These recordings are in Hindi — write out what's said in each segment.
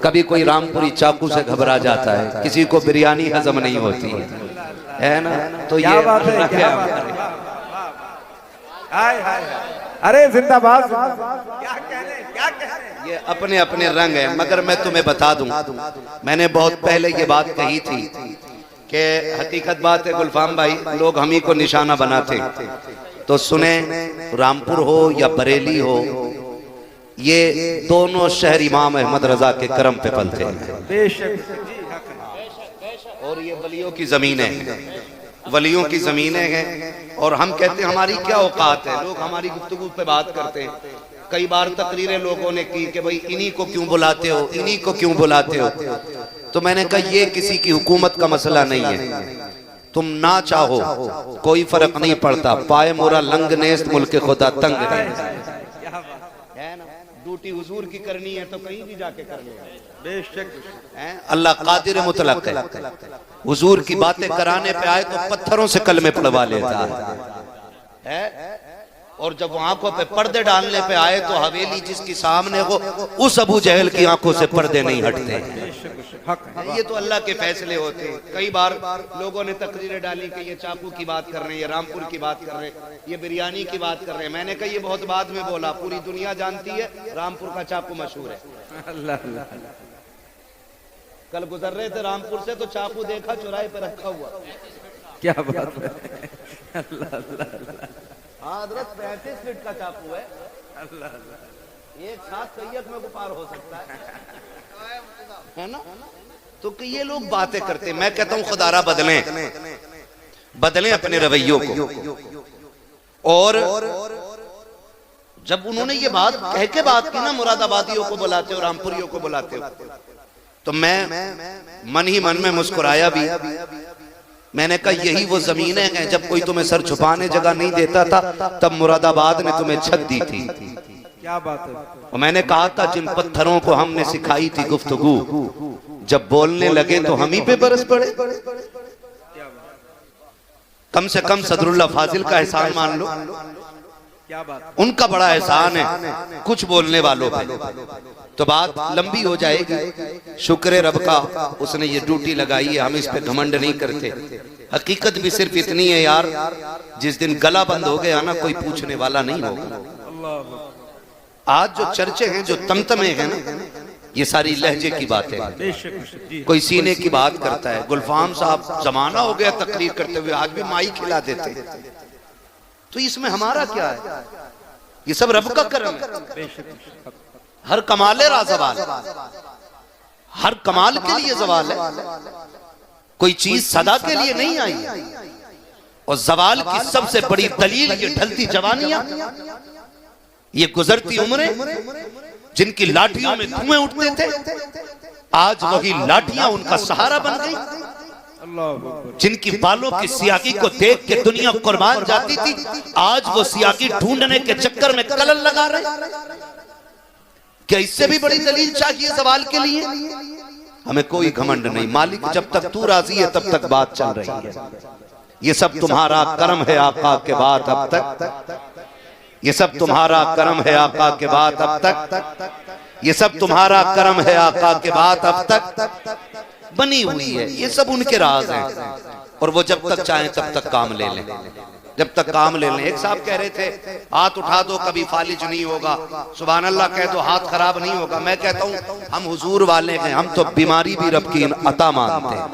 कभी कोई रामपुरी चाकू से घबरा जाता है, किसी को बिरयानी हजम नहीं होती है ना। तो ये बात है, क्या बात है। हाय हाय, अरे जिंदाबाद। क्या कहने ये अपने अपने रंग है। मगर मैं तुम्हें बता दूं, मैंने बहुत पहले ये बात कही थी कि हकीकत बात है गुलफाम भाई, लोग हम ही को निशाना बनाते। तो सुने, रामपुर हो या बरेली हो, ये दोनों शहर इमाम अहमद रजा के करम पे पलते हैं। बेशक। और ये वलियों की जमीनें हैं, वलियों की जमीनें हैं। और हम कहते हैं हमारी क्या औकात है, लोग हमारी गुफ्तगू पे बात करते हैं। कई बार तकरीरें लोगों ने की कि भाई इन्हीं को क्यों बुलाते हो, इन्हीं को क्यों बुलाते हो। तो मैंने कहा ये किसी की हुकूमत का मसला नहीं है, तुम ना चाहो कोई फर्क नहीं पड़ता। पाए मोरा लंग नेस्त मुल्क खुदा तंग है ना। ड्यूटी हुजूर की करनी है तो कहीं भी जाके कर लेगा। बेशक अल्लाह कादिर मुतलक है। हुजूर की बातें कराने पे आए तो पत्थरों से कलमे पढ़वा लेता है। और जब वो आंखों पे पर्दे डालने पे आए तो हवेली जिसकी सामने हो, उस अबू जहल की आंखों से पर्दे नहीं हटते हैं। ये तो अल्लाह के फैसले होते हैं। कई बार लोगों ने तकरीरें डाली कि ये चाकू की बात कर रहे हैं, ये रामपुर की बात कर रहे हैं, ये बिरयानी की बात कर रहे हैं। मैंने कहा ये बहुत बाद में बोला, पूरी दुनिया जानती है रामपुर का चाकू मशहूर है। अल्लाह, कल गुजर रहे थे रामपुर से तो चाकू देखा चौराहे पे रखा हुआ। क्या बात है। अल्लाह, हजरत 35 फीट का चाकू है। एक साथ सैयद में पार हो सकता है ना। तो कि ये लोग बातें करते, मैं कहता हूं खुदारा बदलें, बदलें अपने रवैयों को। और जब उन्होंने ये बात कह के बात की ना, मुरादाबादियों को बुलाते हो, रामपुरियों को बुलाते हो, तो मैं मन ही मन में मुस्कुराया भी। मैंने कहा यही वो जमीनें हैं, जब कोई तुम्हें सर छुपाने जगह नहीं देता था तब मुरादाबाद ने तुम्हें छत दी थी। क्या बात है। और मैंने कहा था जिन पत्थरों को हमने सिखाई थी गुफ्तगू, जब बोलने लगे तो हम ही पे बरस पड़े। कम से कम सदरुल्लाह फाजिल का एहसान मान लो। क्या बात। उनका बड़ा एहसान है कुछ बोलने वालों पे। तो बात लंबी हो जाएगी। शुक्र रब का उसने ये ड्यूटी लगाई है, हम इस पे घमंड नहीं करते। हकीकत भी सिर्फ इतनी है यार, जिस दिन गला बंद हो गया ना, कोई पूछने वाला नहीं होगा। आज जो चर्चे हैं, जो तमतमे हैं ना, ये सारी लहजे की बातें हैं। कोई सीने की बात करता है। गुलफाम साहब जमाना हो गया तकरीर करते हुए, आज भी माई खिला देते। तो इसमें हमारा क्या है, ये सब रब का करम है। हर कमाले राज़वाल, हर कमाल के लिए जवाल है। कोई चीज सदा के लिए नहीं आई। और जवाल की सबसे बड़ी दलील ये ढलती जवानियां, ये गुजरती उम्रें, जिनकी लाठियों में धुएं उठते थे, आज वही लाठियां उनका सहारा बन गई। जिनकी बालों की सियाकी को देख के दुनिया कुर्बान जाती थी, आज वो सियाकी ढूंढने के चक्कर में कलल लगा रहे। क्या इससे भी बड़ी दलील चाहिए सवाल के लिए? हमें कोई घमंड नहीं। मालिक जब तक तू राजी है तब तक बात चल रही है। ये सब तुम्हारा करम है आका के बाद अब तक, ये सब तुम्हारा करम है आका के बाद अब तक, ये सब तुम्हारा करम है आका के बाद अब तक बनी हुई है। ये सब उनके राज हैं। और वो जब तक चाहें तब तक काम ले लें, जब तक काम ले लें। एक साहब कह रहे थे हाथ उठा दो कभी फालिज नहीं होगा, सुभान अल्लाह कह दो हाथ खराब नहीं होगा। मैं कहता हूं हम हुजूर वाले हैं, हम तो बीमारी भी रब की अता मानते हैं।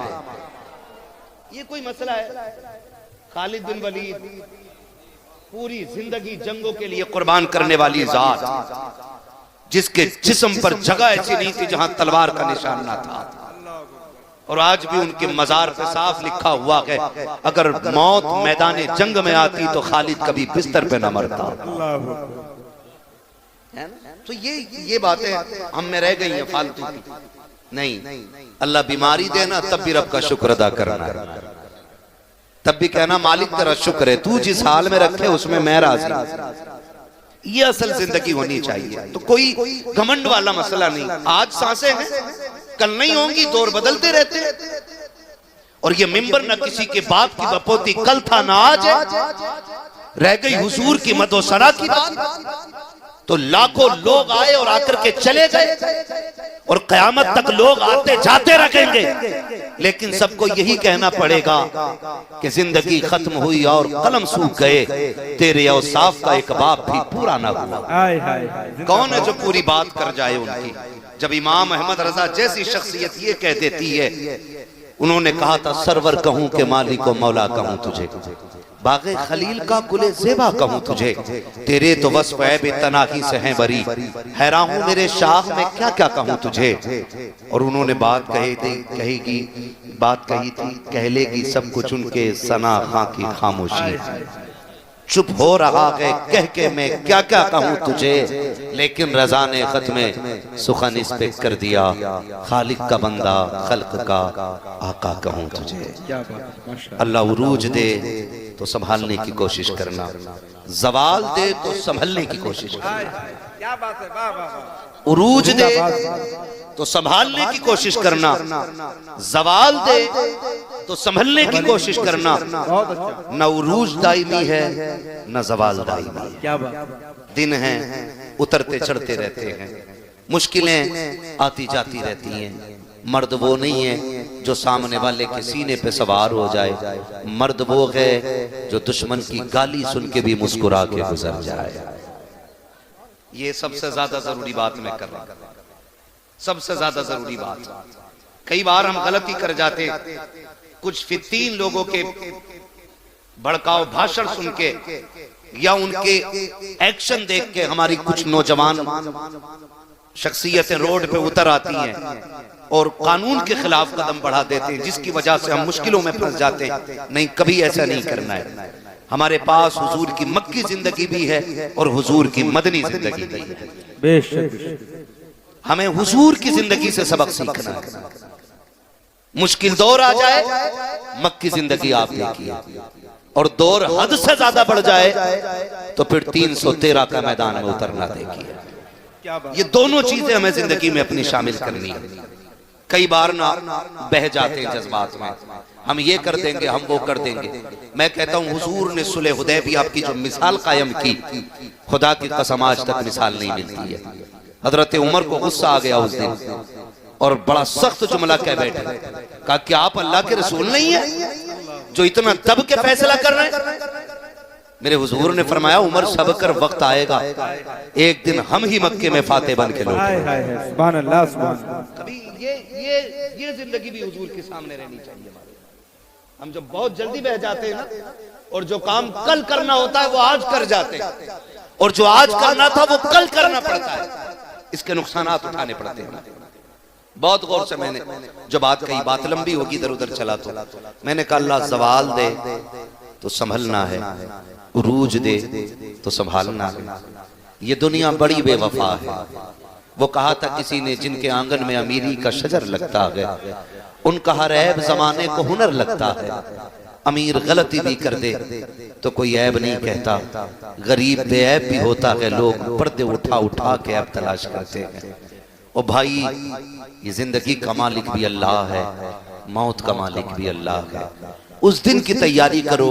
ये कोई मसला है? खालिद बिन वलीद पूरी जिंदगी जंगों के लिए कुर्बान करने वाली जात, जिसके जिस्म पर जगह ऐसी नहीं थी जहां तलवार का निशान ना था। और आज भी उनके मजार पे साफ लिखा हुआ है, अगर मौत मैदान जंग में आती तो खालिद कभी बिस्तर पे न मरता। तो ये बातें हम में रह गई हैं फालतू की। नहीं, अल्लाह बीमारी देना तब भी रब का शुक्र अदा करना है, तब भी कहना मालिक तेरा शुक्र है, तू जिस हाल में रखे उसमें मैं राजी। ये असल जिंदगी होनी चाहिए। तो कोई घमंड वाला मसला नहीं। आज सांसें हैं, कल नहीं होंगी, दौर बदलते रहते हैं। और ये मिंबर न किसी के बाप की बपोती कल था ना आज है, रह गई हुजूर की मदो सना की बात। तो लाखों लोग आए और आकर के चले गए, और कयामत तक लोग आते जाते रहेंगे, लेकिन सबको यही कहना पड़ेगा कि जिंदगी खत्म हुई और कलम सूख गए, तेरे औसाफ का एक बाप भी पूरा ना हुआ। कौन है जो पूरी बात कर जाए उनकी? जब इमाम अहमद रजा जैसी शख्सियत ये कह देती है, उन्होंने कहा था सरवर कहूं के मालिक को मौला कहूं तुझे, बागे खलील का कुले ज़ेबा कहूं तुझे, तेरे तो वस्फ़ ऐब तनाही से हैं बरी, हैरान हूं मेरे शाह में क्या क्या कहूं तुझे। और उन्होंने बात कही थी, कह लेगी सब कुछ उनके सना खां की खामोशी, चुप हो रहा है कह के मैं क्या क्या कहूं तुझे, लेकिन रजा ने खत में सुखन इस पे कर दिया, खालिक का बंदा खल्क का आका कहूं तुझे। अल्लाह उरूज दे तो संभालने की कोशिश करना, जवाल दे तो संभलने की कोशिश करना। क्या बात है, वाह वाह। उरूज दे तो संभालने की कोशिश करना, जवाल दे तो संभलने की कोशिश करना। न उरूज दायमी है न जवाल दायमी है। क्या बात। दिन हैं उतरते चढ़ते रहते हैं, मुश्किलें आती जाती रहती हैं। मर्द वो नहीं है जो सामने वाले के सीने पे सवार हो जाए, मर्द वो है जो दुश्मन की गाली सुन के भी मुस्कुरा के गुजर जाए। ये सबसे ज्यादा जरूरी बात मैं कर रहा हूं, सबसे ज्यादा जरूरी बात। कई बार हम गलती कर जाते, कुछ फित्तीन लोगों के भड़काऊ भाषण सुन के या उनके एक्शन देख के हमारी कुछ नौजवान शख्सियतें रोड पे उतर आती हैं और कानून के खिलाफ कदम बढ़ा देते हैं, जिसकी वजह से हम मुश्किलों में फंस जाते हैं। नहीं, कभी ऐसा नहीं करना है। हमारे पास हुजूर की मक्की जिंदगी भी है और हुजूर की मदनी जिंदगी भी है। बेशक हमें हुजूर की जिंदगी से सबक सीखना है। मुश्किल दौर आ जाए, मक्की जिंदगी आप देखिए, और दौर हद से ज्यादा बढ़ जाए तो फिर 313 का मैदान में उतरना देखिए। ये दोनों चीजें हमें जिंदगी में अपनी शामिल करनी है। कई बार ना बह जाते हैं जज्बात में, हम ये कर देंगे, हम वो कर देंगे। मैं कहता हूँ हुजूर ने सुलह हुदैबिया की जो मिसाल कायम की, खुदा की कसम आज तक मिसाल नहीं मिलती है। हजरत उमर को गुस्सा आ गया उस दिन और बड़ा सख्त जुमला कह बैठे, कहा कि आप अल्लाह के रसूल नहीं है जो इतना दब के फैसला कर रहे हैं। मेरे हुजूर ने फरमाया उमर सब कर वक्त आएगा, एक दिन हम ही मक्के में फाते बन के लौटेंगे। सुभान अल्लाह, सुभान अल्लाह। कभी ये जिंदगी भी हुजूर के सामने रहनी चाहिए। हम जब बहुत जल्दी बह जाते हैं ना, और जो काम कल करना होता है वो आज कर जाते हैं, और जो आज करना था वो कल करना पड़ता है, इसके नुकसानात उठाने पड़ते हैं। बहुत गौर से मैंने जो बात कही, बात लंबी होगी, इधर उधर चला तो मैंने कहा अल्लाह सवाल दे तो संभलना है, उरूज दे तो संभालना है। ये दुनिया बड़ी बेवफा है। वो कहा था किसी ने, जिनके आंगन में अमीरी का शजर लगता है, उनका हर ऐब जमाने को हुनर लगता है। अमीर गलती भी कर दे तो कोई ऐब नहीं कहता, गरीब बेऐब भी होता है, लोग पर्दे उठा उठा के ऐब तलाश करते हैं। ओ भाई, ये जिंदगी का मालिक भी अल्लाह है, मौत का मालिक भी अल्लाह है। उस दिन की तैयारी करो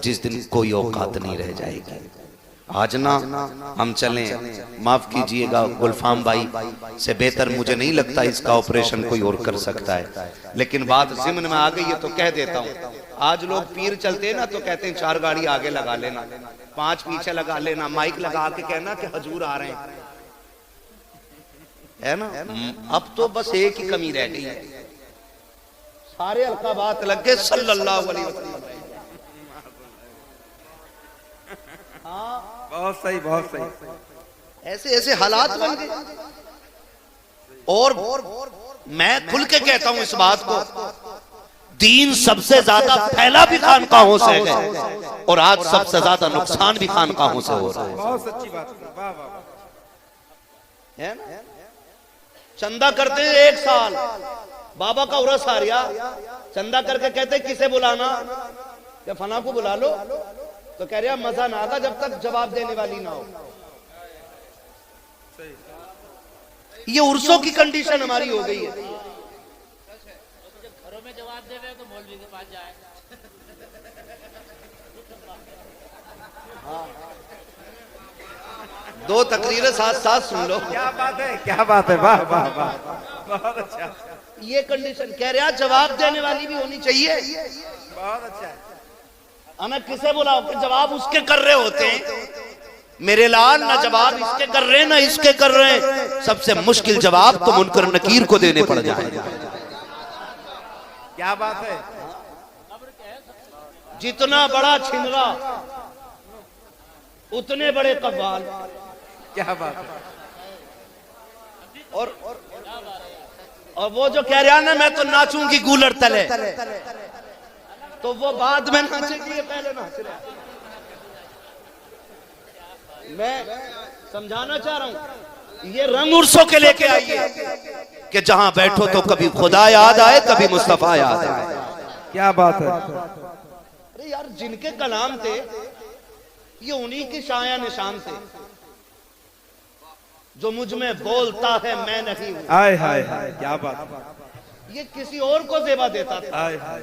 जिस दिन कोई औकात नहीं रह जाएगी। आज ना हम चलें, माफ कीजिएगा गुलफाम भाई से बेहतर मुझे नहीं लगता इसका ऑपरेशन कोई और कर सकता है, लेकिन बात ज़िम्न में आ गई है तो कह देता हूँ। आज लोग पीर चलते हैं ना तो कहते हैं 4 गाड़ी आगे लगा लेना, 5 पीछे लगा लेना, माइक लगा के कहना कि हजूर आ रहे हैं, है ना। अब तो बस एक ही कमी रह गई है, सारे अलकाबात लग गए सल्लल्लाहु अलैहि वसल्लम। बहुत सही, बहुत सही। ऐसे ऐसे हालात बन गए। और मैं खुल के कहता हूं इस बात को, दीन सबसे ज्यादा फैला भी खानकाहों से है और आज सबसे ज्यादा नुकसान भी खानकाहों से हो रहा है। बहुत सच्ची बात है, वाह वाह। है ना? चंदा करते हैं 1 साल, बाबा का उरस आ रहा, चंदा करके कहते किसे बुलाना, या फना को बुला लो, तो कह रहा मजा ना आता जब तक जवाब देने वाली ना हो। ये उर्सों की कंडीशन हमारी हो गई है। घरों में जवाब देवे तो मौलवी के पास जाए। दो तकरीरें साथ साथ सुन लो। क्या बात है, क्या बात है, वाह वाह वाह, बहुत अच्छा, ये कंडीशन कह रहा, जवाब देने वाली भी होनी चाहिए। बहुत अच्छा। हमें किसे बुलाओ कि जवाब उसके कर रहे होते हैं। मेरे लाल ना जवाब इसके कर रहे हैं ना इसके कर रहे हैं, सबसे मुश्किल जवाब तो मुनकर नकीर को देने पड़ जाए। क्या बात है, जितना बड़ा छिनरा उतने बड़े कव्वाल। क्या बात है। और वो जो कह रहा ना मैं तो नाचूंगी गूलर तले, तो वो बाद में नाचेगी, पहले नाच रहा। मैं समझाना चाह रहा हूं, ये रंग उर्सों के लेके आइए कि जहां बैठो तो कभी खुदा याद आए, कभी मुस्तफा याद आए। क्या बात है। अरे यार, जिनके कलाम थे ये उन्हीं की शाया निशान थे। जो मुझ में बोलता है मैं नहीं हूं, हाय हाय हाय, क्या बात है। ये किसी और को जेबा देता था। हाय हाय,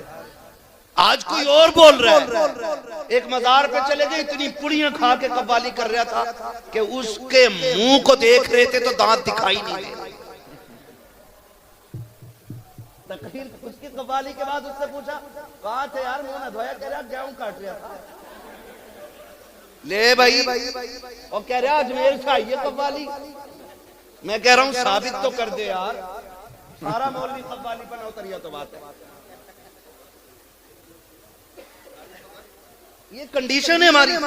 आज कोई और बोल रहा है। एक मजार पे चले गए, इतनी पुड़ियां खा के कव्वाली कर रहा था कि उसके मुंह को देख रहे थे तो दांत दिखाई नहीं दे। तकरीर उसकी कव्वाली के बाद उससे पूछा, कहा थे यार मुंह ना धोया, कह रहा गेहूं काट रहा था। ले भाई, और कह रहा अजमेर से आई है कव्वाली। मैं कह रहा हूं साबित तो कर दे यार, सारा मौलवी कव्वाली पर उतरिया तो बात है। ये कंडीशन है हमारी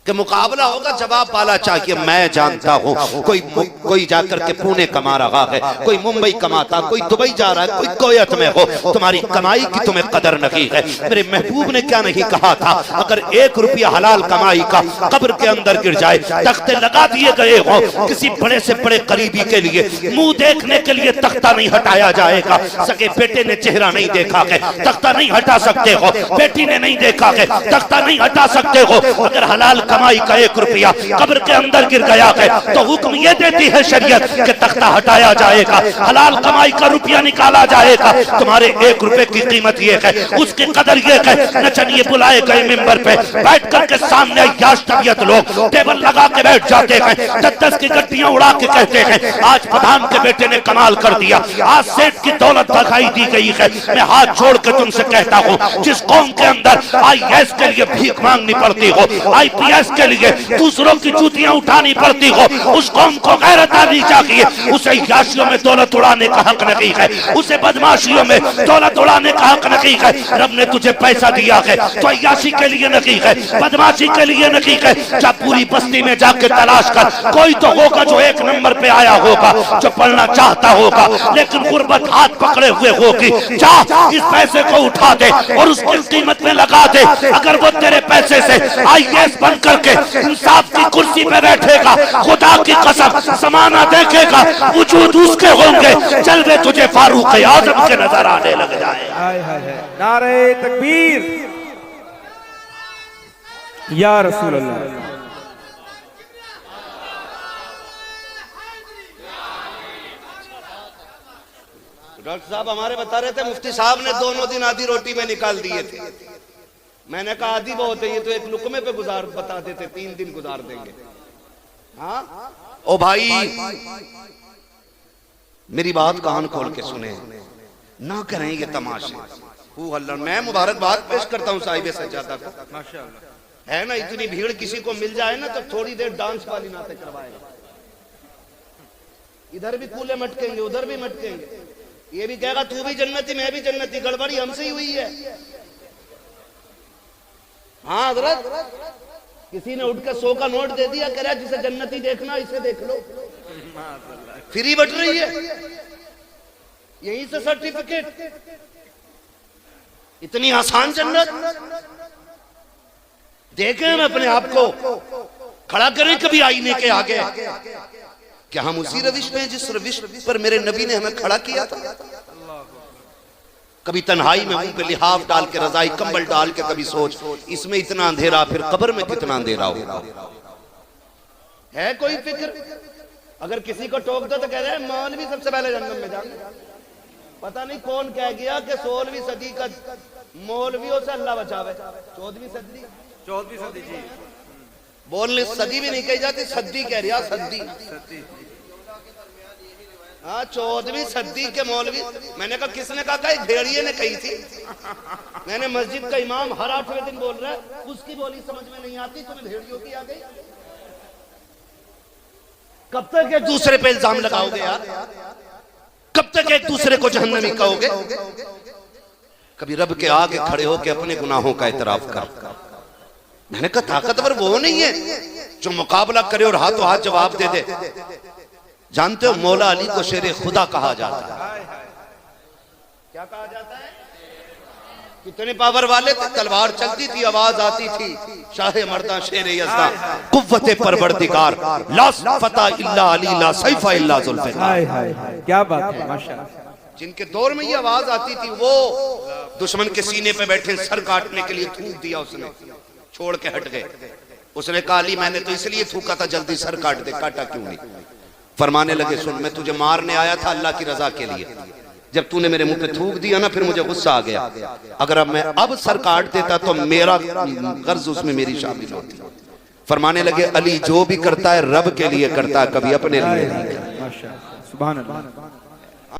कि मुकाबला होगा, जवाब वाला चाहिए। मैं जानता हूं कोई जाकर के पुणे कमा रहा है, कोई मुंबई कमाता, कोई दुबई जा रहा है, कोई कोयत में हो। तुम्हारी कमाई की तुम्हें कदर नहीं है। मेरे महबूब ने क्या नहीं कहा था, अगर 1 रुपया हलाल कमाई का कब्र के अंदर गिर जाए, तख्ते लगा दिए गए हो, किसी बड़े से बड़े करीबी के लिए मुंह देखने के लिए तख्ता नहीं हटाया जाएगा। सके बेटे ने चेहरा नहीं देखा है, तख्ता नहीं हटा सकते हो। बेटी ने नहीं देखा है, तख्ता नहीं हटा सकते हो। अगर हलाल कमाई का 1 रुपया कब्र के अंदर गिर गया है तो हुक्म यह देती है शरीयत कि तख्ता हटाया जाएगा, हलाल कमाई का रुपया निकाला जाएगा। तुम्हारे 1 रुपए की कीमत ये है, उसकी कदर ये है। नचनिए बुलाए गए मिंबर पे, बैठ करके सामने अय्याश तबीयत लोग टेबल लगा के बैठ जाते हैं, 10-10 की गड्डियां उड़ा के कहते हैं आज प्रधान के बेटे ने कमाल कर दिया, आज सेठ की दौलत दिखाई दी गई है। मैं हाथ छोड़ के तुमसे कहता हूं, जिस कौम के अंदर IAS के लिए भीख मांगनी पड़ती हो, IPS के लिए दूसरों की जूतियां उठानी पड़ती हो, उस कौम को गैरत आनी चाहिए। उसे अय्याशियों में दौलत उड़ाने का हक नहीं है, उसे बदमाशियों में दौलत उड़ाने का हक नहीं है। रब ने तुझे पैसा दिया है तो अय्याशी के लिए नहीं है, बदमाशी के लिए नहीं है। जा पूरी बस्ती में जाके तलाश कर, कोई तो होगा जो 1 नंबर पे आया होगा, जो पढ़ना चाहता होगा लेकिन गुर्बत हाथ पकड़े हुए होगी। जा इस पैसे को उठा दे और उसकी कीमत में लगा दे। अगर वो तेरे पैसे से IAS बन करके इंसाफ की कुर्सी पे बैठेगा, खुदा की कसम समाना देखेगा, वजूद उसके होंगे, जलवे तुझे फारूक आजम के नजर आने लग जाए। हाय हाय हाय, नारे तकबीर, या रसूल अल्लाह। डॉक्टर साहब हमारे बता रहे थे, मुफ्ती साहब ने दोनों दिन आधी रोटी में निकाल दिए थे। मैंने कहा आधी बहुत है, ये तो 1 लुकमे पे गुजार बता देते, 3 दिन गुजार देंगे। हाँ ओ भाई, मेरी बात कान खोल के सुने, ना करें ये तमाशे। अल्लाह, मैं मुबारकबाद पेश करता हूँ साहिब सज्जादा को, माशाअल्लाह। है ना, इतनी भीड़ किसी को मिल जाए ना तो थोड़ी देर डांस वाली नाते करवाएगा। इधर भी कूले मटकेंगे, उधर भी मटकेंगे। ये भी कहेगा तू भी जन्नती मैं भी जन्नती, गड़बड़ी हमसे ही हुई है। हाँ हजरत, किसी ने उठ के 100 का नोट दे दिया, कह रहा जिसे जन्नती देखना इसे देख लो, फ्री बट रही है, यहीं से सर्टिफिकेट। इतनी आसान जन्नत। देखें हम अपने आप को, खड़ा करें कभी आईने के आगे, क्या हम उसी रविश में जिस रविश पर मेरे नबी ने हमें खड़ा किया था। कभी तन्हाई में मुंह पे लिहाफ डाल के, रजाई कंबल डाल के, कभी सोच इसमें इतना अंधेरा, फिर कब्र में कितना अंधेरा होगा। है कोई फिक्र? अगर किसी को टोक दो तो कह रहे हैं मौलवी सबसे पहले जन्नत में जाएंगे। पता नहीं कौन कह गया कि 16वीं सदी का मौलवियों से अल्लाह बचावे। 14वीं सदी जी। बोलने सदी भी नहीं कही जाती, सद्दी कह रही है, सद्दी। हाँ, 14वीं सदी के मौलवी। मैंने कहा किसने कहा? कही भेड़िए ने कही थी। मैंने मस्जिद का इमाम हर 8वें दिन बोल रहा है, उसकी बोली समझ में नहीं आती, तुम्हें भेड़ियों की आ गई। कब तक एक दूसरे पे इल्जाम लगाओगे यार? कब तक एक दूसरे को जहन्नमी कहोगे? कभी रब के आगे खड़े होकर अपने गुनाहों का इतराफ कर। मैंने कहा ताकतवर वो नहीं है जो मुकाबला करे और हाथों हाथ जवाब दे दे। जानते हो मौला अली को शेरे खुदा कहा जाता है। क्या कहा जाता है? कितने पावर वाले थे, तलवार चलती थी, आवाज आती थी, शाहे मर्दा शेरे यज़दा, कुव्वते परवरदिगार, ला फता इल्ला अली, ला सैफा इल्ला जुल्फ़िकार। हाय हाय हाय, क्या बात है, माशाअल्लाह। जिनके दौर में ये आवाज आती थी, वो दुश्मन के सीने पे बैठे सर काटने के लिए थूक दिया, उसने छोड़ के हट गए। उसने कहा अली मैंने तो इसलिए थूका था, जल्दी सर काट दे, काटा क्यों नहीं? फरमाने लगे सुन, मैं तुझे मारने आया था अल्लाह की रजा के लिए, जब तूने मेरे मुंह पे थूक दिया ना, फिर मुझे गुस्सा आ गया। अगर अब मैं अब सर काट देता तो मेरा गर्ज उसमें मेरी शामिल होती। फरमाने लगे अली जो भी करता है रब के लिए करता है, कभी अपने लिए नहीं। माशाअल्लाह, सुभान अल्लाह।